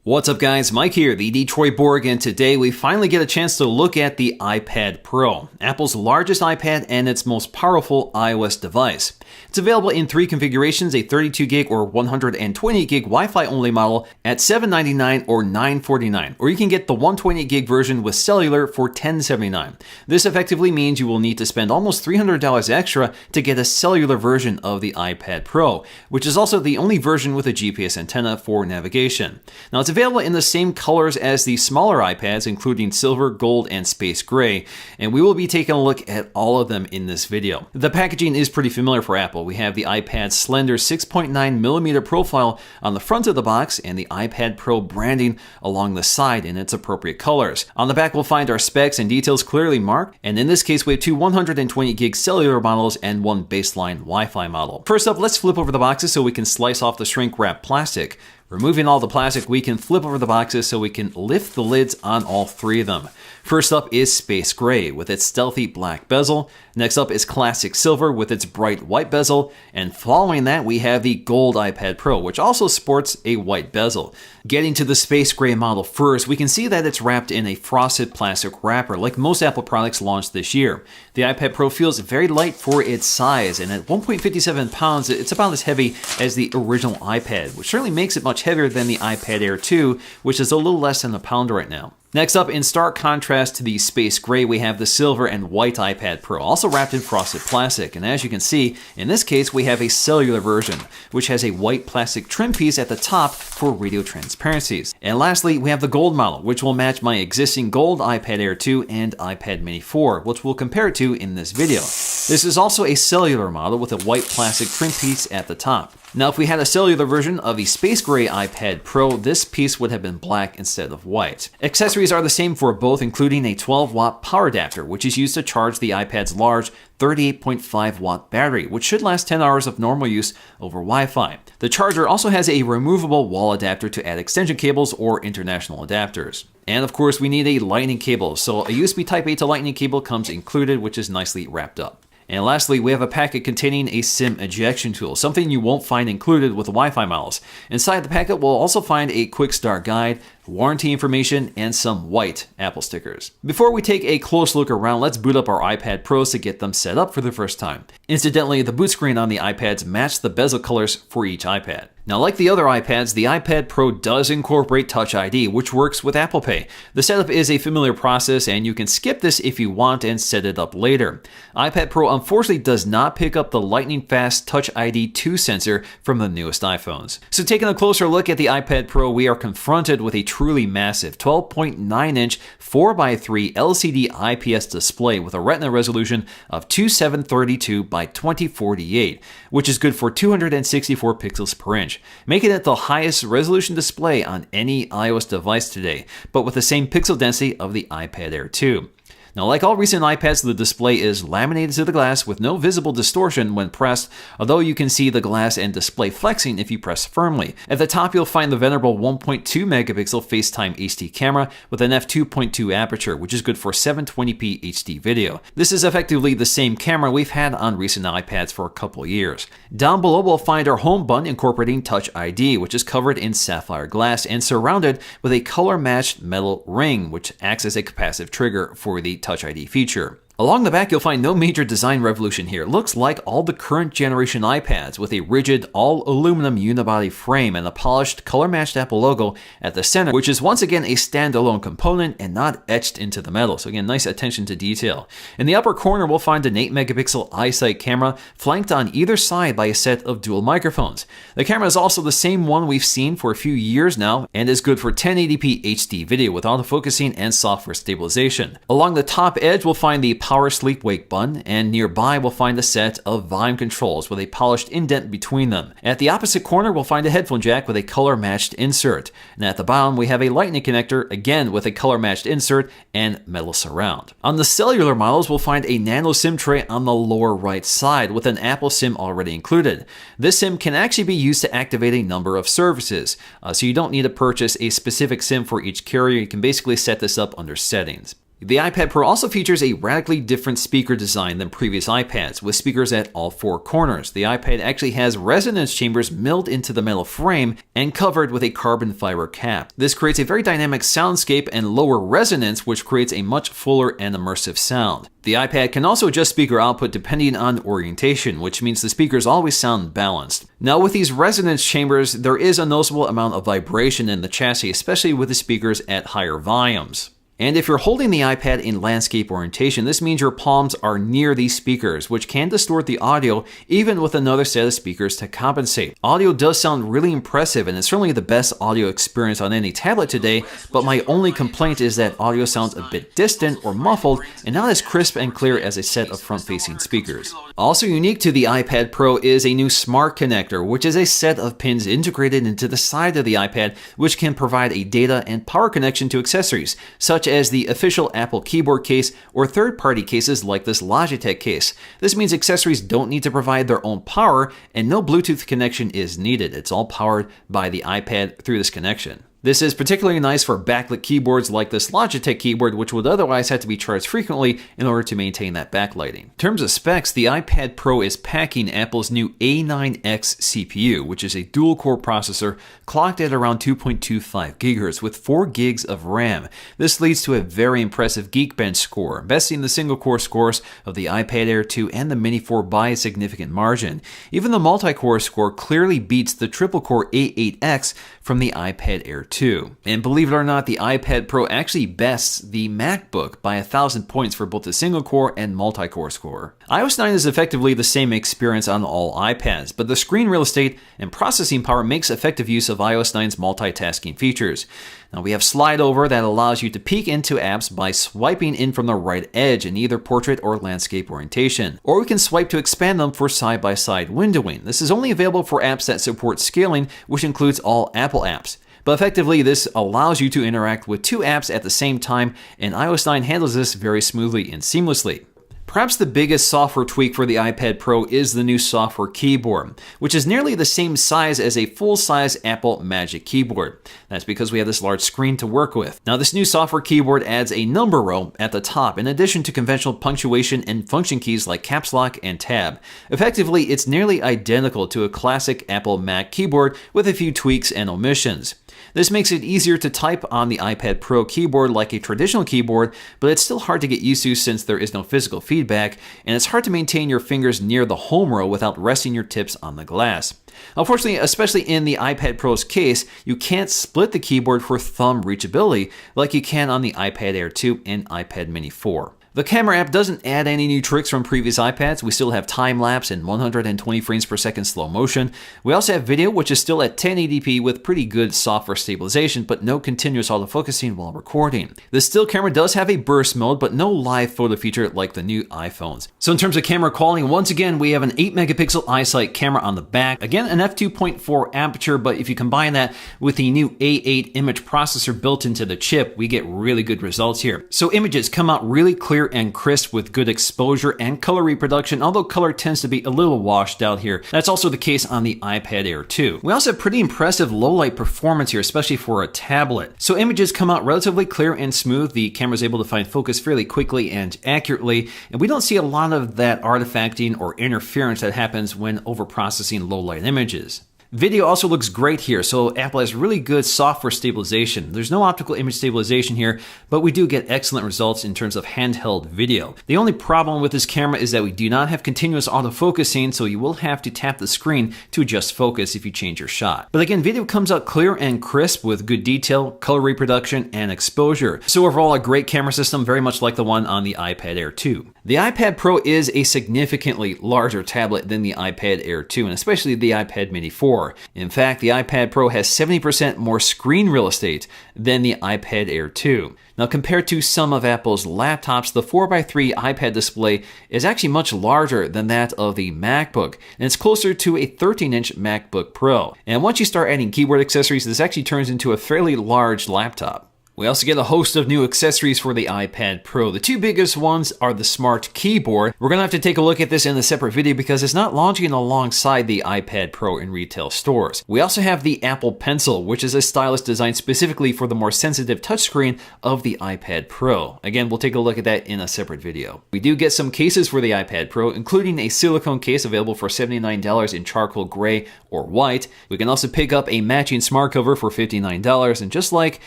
What's up guys, Mike here, the Detroit Borg, and today we finally get a chance to look at the iPad Pro, Apple's largest iPad and its most powerful iOS device. It's available in three configurations, a 32GB or 128GB Wi-Fi only model at $799 or $949, or you can get the 128GB version with cellular for $1079. This effectively means you will need to spend almost $300 extra to get a cellular version of the iPad Pro, which is also the only version with a GPS antenna for navigation. Now it's available in the same colors as the smaller iPads, including silver, gold, and space gray, and we will be taking a look at all of them in this video. The packaging is pretty familiar for Apple. We have the iPad's slender 6.9mm profile on the front of the box and the iPad Pro branding along the side in its appropriate colors. On the back we'll find our specs and details clearly marked, and in this case we have two 128GB cellular models and one baseline Wi-Fi model. First up, let's flip over the boxes so we can slice off the shrink wrap plastic. Removing all the plastic, we can flip over the boxes so we can lift the lids on all three of them. First up is Space Gray with its stealthy black bezel. Next up is Classic Silver with its bright white bezel. And following that, we have the Gold iPad Pro, which also sports a white bezel. Getting to the Space Gray model first, we can see that it's wrapped in a frosted plastic wrapper like most Apple products launched this year. The iPad Pro feels very light for its size, and at 1.57 pounds, it's about as heavy as the original iPad, which certainly makes it much heavier than the iPad Air 2, which is a little less than a pound right now. Next up, in stark contrast to the Space Gray, we have the silver and white iPad Pro, also wrapped in frosted plastic. And as you can see, in this case, we have a cellular version, which has a white plastic trim piece at the top for radio transparencies. And lastly, we have the gold model, which will match my existing gold iPad Air 2 and iPad Mini 4, which we'll compare to in this video. This is also a cellular model with a white plastic trim piece at the top. Now, if we had a cellular version of the Space Gray iPad Pro, this piece would have been black instead of white. Accessories are the same for both, including a 12-watt power adapter, which is used to charge the iPad's large 38.5-watt battery, which should last 10 hours of normal use over Wi-Fi. The charger also has a removable wall adapter to add extension cables or international adapters. And of course, we need a lightning cable, so a USB Type-A to lightning cable comes included, which is nicely wrapped up. And lastly, we have a packet containing a SIM ejection tool, something you won't find included with the Wi-Fi models. Inside the packet, we'll also find a quick start guide, warranty information, and some white Apple stickers. Before we take a close look around, let's boot up our iPad Pros to get them set up for the first time. Incidentally, the boot screen on the iPads match the bezel colors for each iPad. Now, like the other iPads, the iPad Pro does incorporate Touch ID, which works with Apple Pay. The setup is a familiar process, and you can skip this if you want and set it up later. iPad Pro unfortunately does not pick up the lightning-fast Touch ID 2 sensor from the newest iPhones. So taking a closer look at the iPad Pro, we are confronted with a truly massive 12.9-inch 4x3 LCD IPS display with a Retina resolution of 2732 by 2048, which is good for 264 pixels per inch, making it the highest resolution display on any iOS device today, but with the same pixel density of the iPad Air 2. Now, like all recent iPads, the display is laminated to the glass with no visible distortion when pressed, although you can see the glass and display flexing if you press firmly. At the top, you'll find the venerable 1.2 megapixel FaceTime HD camera with an f2.2 aperture, which is good for 720p HD video. This is effectively the same camera we've had on recent iPads for a couple years. Down below, we'll find our home button incorporating Touch ID, which is covered in sapphire glass and surrounded with a color-matched metal ring, which acts as a capacitive trigger for the Touch ID feature. Along the back, you'll find no major design revolution here. It looks like all the current generation iPads with a rigid, all-aluminum unibody frame and a polished, color-matched Apple logo at the center, which is once again a standalone component and not etched into the metal. So again, nice attention to detail. In the upper corner, we'll find an 8-megapixel iSight camera flanked on either side by a set of dual microphones. The camera is also the same one we've seen for a few years now and is good for 1080p HD video with autofocusing and software stabilization. Along the top edge, we'll find the power sleep wake button, and nearby we'll find a set of volume controls with a polished indent between them. At the opposite corner, we'll find a headphone jack with a color-matched insert. And at the bottom, we have a lightning connector, again with a color-matched insert and metal surround. On the cellular models, we'll find a nano SIM tray on the lower right side with an Apple SIM already included. This SIM can actually be used to activate a number of services, so you don't need to purchase a specific SIM for each carrier. You can basically set this up under settings. The iPad Pro also features a radically different speaker design than previous iPads, with speakers at all four corners. The iPad actually has resonance chambers milled into the metal frame and covered with a carbon fiber cap. This creates a very dynamic soundscape and lower resonance, which creates a much fuller and immersive sound. The iPad can also adjust speaker output depending on orientation, which means the speakers always sound balanced. Now, with these resonance chambers, there is a noticeable amount of vibration in the chassis, especially with the speakers at higher volumes. And if you're holding the iPad in landscape orientation, this means your palms are near these speakers, which can distort the audio even with another set of speakers to compensate. Audio does sound really impressive, and it's certainly the best audio experience on any tablet today, but my only complaint is that audio sounds a bit distant or muffled and not as crisp and clear as a set of front-facing speakers. Also unique to the iPad Pro is a new Smart Connector, which is a set of pins integrated into the side of the iPad, which can provide a data and power connection to accessories, such as the official Apple keyboard case or third-party cases like this Logitech case. This means accessories don't need to provide their own power and no Bluetooth connection is needed. It's all powered by the iPad through this connection. This is particularly nice for backlit keyboards like this Logitech keyboard, which would otherwise have to be charged frequently in order to maintain that backlighting. In terms of specs, the iPad Pro is packing Apple's new A9X CPU, which is a dual-core processor clocked at around 2.25 GHz with 4 gigs of RAM. This leads to a very impressive Geekbench score, besting the single-core scores of the iPad Air 2 and the Mini 4 by a significant margin. Even the multi-core score clearly beats the triple-core A8X from the iPad Air 2. And believe it or not, the iPad Pro actually bests the MacBook by 1,000 points for both the single-core and multi-core score. iOS 9 is effectively the same experience on all iPads, but the screen real estate and processing power makes effective use of iOS 9's multitasking features. Now we have slide over that allows you to peek into apps by swiping in from the right edge in either portrait or landscape orientation. Or we can swipe to expand them for side-by-side windowing. This is only available for apps that support scaling, which includes all Apple apps. But effectively, this allows you to interact with two apps at the same time, and iOS 9 handles this very smoothly and seamlessly. Perhaps the biggest software tweak for the iPad Pro is the new software keyboard, which is nearly the same size as a full-size Apple Magic Keyboard. That's because we have this large screen to work with. Now, this new software keyboard adds a number row at the top in addition to conventional punctuation and function keys like caps lock and tab. Effectively, it's nearly identical to a classic Apple Mac keyboard with a few tweaks and omissions. This makes it easier to type on the iPad Pro keyboard like a traditional keyboard, but it's still hard to get used to since there is no physical feedback, and it's hard to maintain your fingers near the home row without resting your tips on the glass. Unfortunately, especially in the iPad Pro's case, you can't split the keyboard for thumb reachability like you can on the iPad Air 2 and iPad Mini 4. The camera app doesn't add any new tricks from previous iPads. We still have time-lapse and 120 frames per second slow motion. We also have video, which is still at 1080p with pretty good software stabilization, but no continuous autofocusing while recording. The still camera does have a burst mode, but no live photo feature like the new iPhones. So in terms of camera quality, once again, we have an 8-megapixel iSight camera on the back. Again, an f2.4 aperture, but if you combine that with the new A8 image processor built into the chip, we get really good results here. So images come out really clear and crisp with good exposure and color reproduction, although color tends to be a little washed out here. That's also the case on the iPad Air 2. We also have pretty impressive low light performance here, especially for a tablet. So images come out relatively clear and smooth. The camera is able to find focus fairly quickly and accurately, and we don't see a lot of that artifacting or interference that happens when overprocessing low light images. Video also looks great here, so Apple has really good software stabilization. There's no optical image stabilization here, but we do get excellent results in terms of handheld video. The only problem with this camera is that we do not have continuous autofocusing, so you will have to tap the screen to adjust focus if you change your shot. But again, video comes out clear and crisp with good detail, color reproduction, and exposure. So overall, a great camera system, very much like the one on the iPad Air 2. The iPad Pro is a significantly larger tablet than the iPad Air 2, and especially the iPad Mini 4. In fact, the iPad Pro has 70% more screen real estate than the iPad Air 2. Now, compared to some of Apple's laptops, the 4x3 iPad display is actually much larger than that of the MacBook, and it's closer to a 13-inch MacBook Pro. And once you start adding keyboard accessories, this actually turns into a fairly large laptop. We also get a host of new accessories for the iPad Pro. The two biggest ones are the Smart Keyboard. We're going to have to take a look at this in a separate video because it's not launching alongside the iPad Pro in retail stores. We also have the Apple Pencil, which is a stylus designed specifically for the more sensitive touchscreen of the iPad Pro. Again, we'll take a look at that in a separate video. We do get some cases for the iPad Pro, including a silicone case available for $79 in charcoal gray or white. We can also pick up a matching smart cover for $59, and just like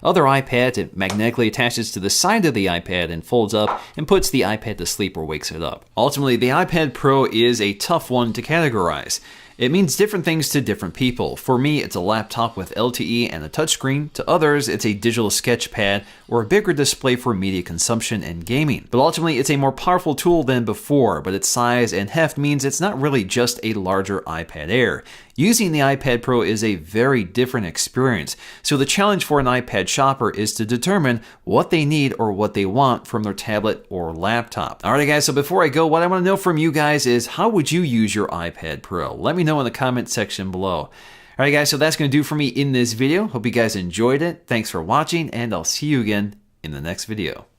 other iPads, it magnetically attaches to the side of the iPad and folds up and puts the iPad to sleep or wakes it up. Ultimately, the iPad Pro is a tough one to categorize. It means different things to different people. For me, it's a laptop with LTE and a touchscreen. To others, it's a digital sketch pad or a bigger display for media consumption and gaming. But ultimately, it's a more powerful tool than before, but its size and heft means it's not really just a larger iPad Air. Using the iPad Pro is a very different experience. So the challenge for an iPad shopper is to determine what they need or what they want from their tablet or laptop. Alright guys, so before I go, what I want to know from you guys is how would you use your iPad Pro? Let me know in the comment section below. Alright guys, so that's going to do for me in this video. Hope you guys enjoyed it. Thanks for watching, and I'll see you again in the next video.